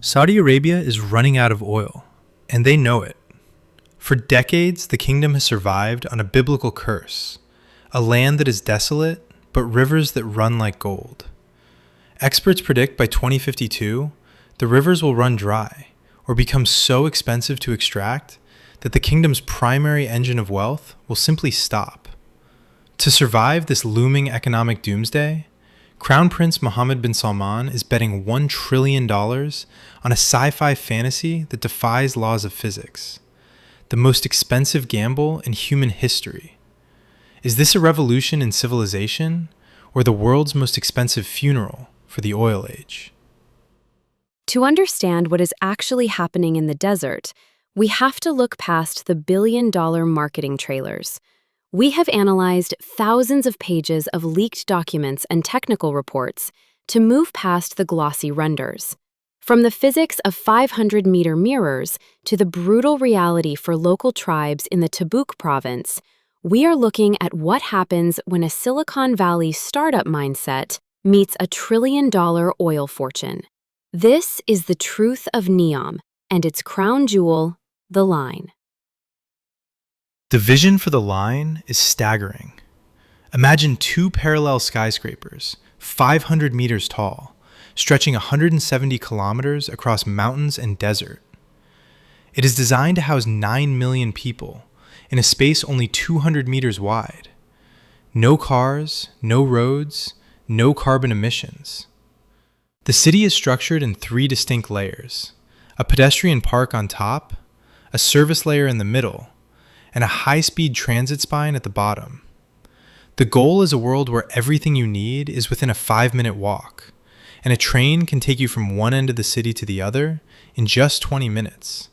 Saudi Arabia is running out of oil, and they know it. For decades, the kingdom has survived on a biblical curse, a land that is desolate, but rivers that run like gold. Experts predict by 2052, the rivers will run dry, or become so expensive to extract that the kingdom's primary engine of wealth will simply stop. To survive this looming economic doomsday, Crown Prince Mohammed bin Salman is betting $1 trillion on a sci-fi fantasy that defies laws of physics. The most expensive gamble in human history. Is this a revolution in civilization, or the world's most expensive funeral for the oil age? To understand what is actually happening in the desert, we have to look past the billion-dollar marketing trailers. We have analyzed thousands of pages of leaked documents and technical reports to move past the glossy renders. From the physics of 500-meter mirrors to the brutal reality for local tribes in the Tabuk province, we are looking at what happens when a Silicon Valley startup mindset meets a trillion-dollar oil fortune. This is the truth of NEOM and its crown jewel, the line. The vision for the line is staggering. Imagine two parallel skyscrapers, 500 meters tall, stretching 170 kilometers across mountains and desert. It is designed to house 9 million people in a space only 200 meters wide. No cars, no roads, no carbon emissions. The city is structured in 3 distinct layers: a pedestrian park on top, a service layer in the middle, and a high-speed transit spine at the bottom. The goal is a world where everything you need is within a 5-minute walk, and a train can take you from one end of the city to the other in just 20 minutes.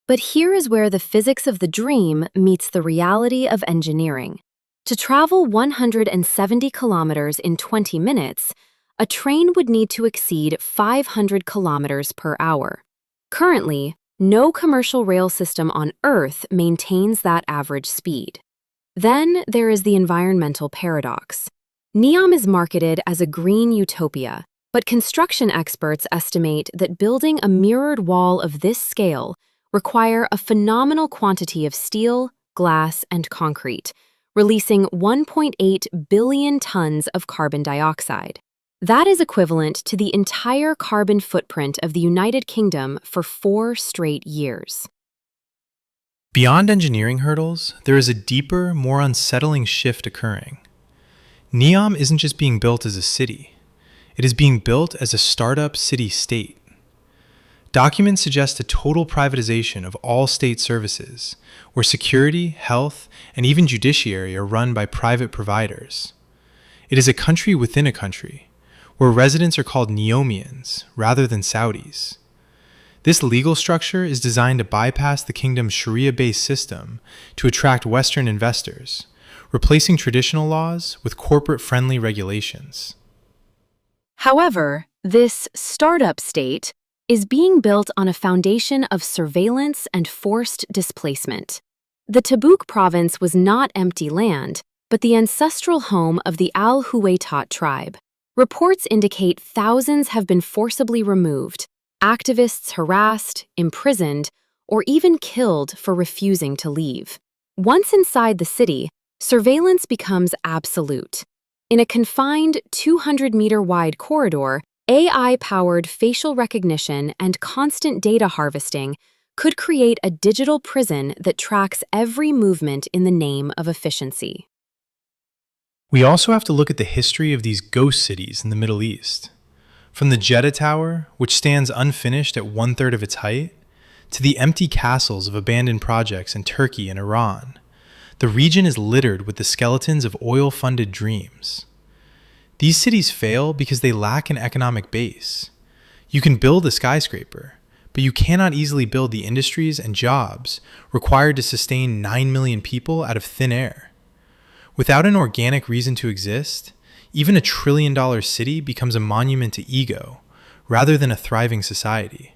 But here is where the physics of the dream meets the reality of engineering. To travel 170 kilometers in 20 minutes, a train would need to exceed 500 kilometers per hour. Currently, no commercial rail system on Earth maintains that average speed. Then there is the environmental paradox. NEOM is marketed as a green utopia, but construction experts estimate that building a mirrored wall of this scale require a phenomenal quantity of steel, glass, and concrete, releasing 1.8 billion tons of carbon dioxide. That is equivalent to the entire carbon footprint of the United Kingdom for 4 straight years. Beyond engineering hurdles, there is a deeper, more unsettling shift occurring. NEOM isn't just being built as a city. It is being built as a startup city-state. Documents suggest a total privatization of all state services, where security, health, and even judiciary are run by private providers. It is a country within a country, where residents are called NEOMians rather than Saudis. This legal structure is designed to bypass the kingdom's Sharia-based system to attract Western investors, replacing traditional laws with corporate-friendly regulations. However, this startup state is being built on a foundation of surveillance and forced displacement. The Tabuk province was not empty land, but the ancestral home of the Al-Huwaitat tribe. Reports indicate thousands have been forcibly removed, activists harassed, imprisoned, or even killed for refusing to leave. Once inside the city, surveillance becomes absolute. In a confined 200-meter-wide corridor, AI-powered facial recognition and constant data harvesting could create a digital prison that tracks every movement in the name of efficiency. We also have to look at the history of these ghost cities in the Middle East. From the Jeddah Tower, which stands unfinished at 1/3 of its height, to the empty castles of abandoned projects in Turkey and Iran, the region is littered with the skeletons of oil-funded dreams. These cities fail because they lack an economic base. You can build a skyscraper, but you cannot easily build the industries and jobs required to sustain 9 million people out of thin air. Without an organic reason to exist, even a trillion-dollar city becomes a monument to ego, rather than a thriving society.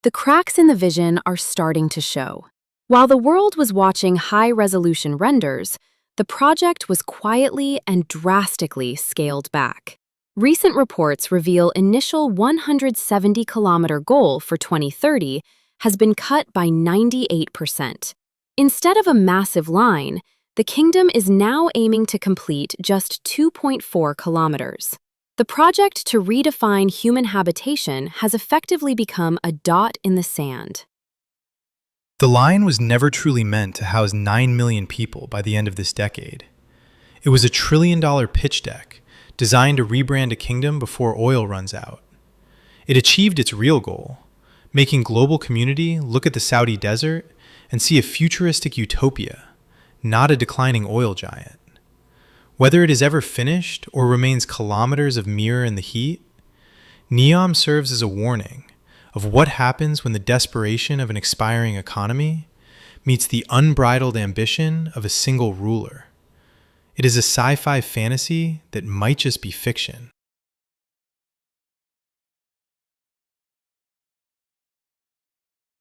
The cracks in the vision are starting to show. While the world was watching high-resolution renders, the project was quietly and drastically scaled back. Recent reports reveal initial 170-kilometer goal for 2030 has been cut by 98%. Instead of a massive line, the kingdom is now aiming to complete just 2.4 kilometers. The project to redefine human habitation has effectively become a dot in the sand. The line was never truly meant to house 9 million people by the end of this decade. It was a trillion-dollar pitch deck designed to rebrand a kingdom before oil runs out. It achieved its real goal, making global community look at the Saudi desert and see a futuristic utopia, not a declining oil giant. Whether it is ever finished or remains kilometers of mirror in the heat, NEOM serves as a warning of what happens when the desperation of an expiring economy meets the unbridled ambition of a single ruler. It is a sci-fi fantasy that might just be fiction.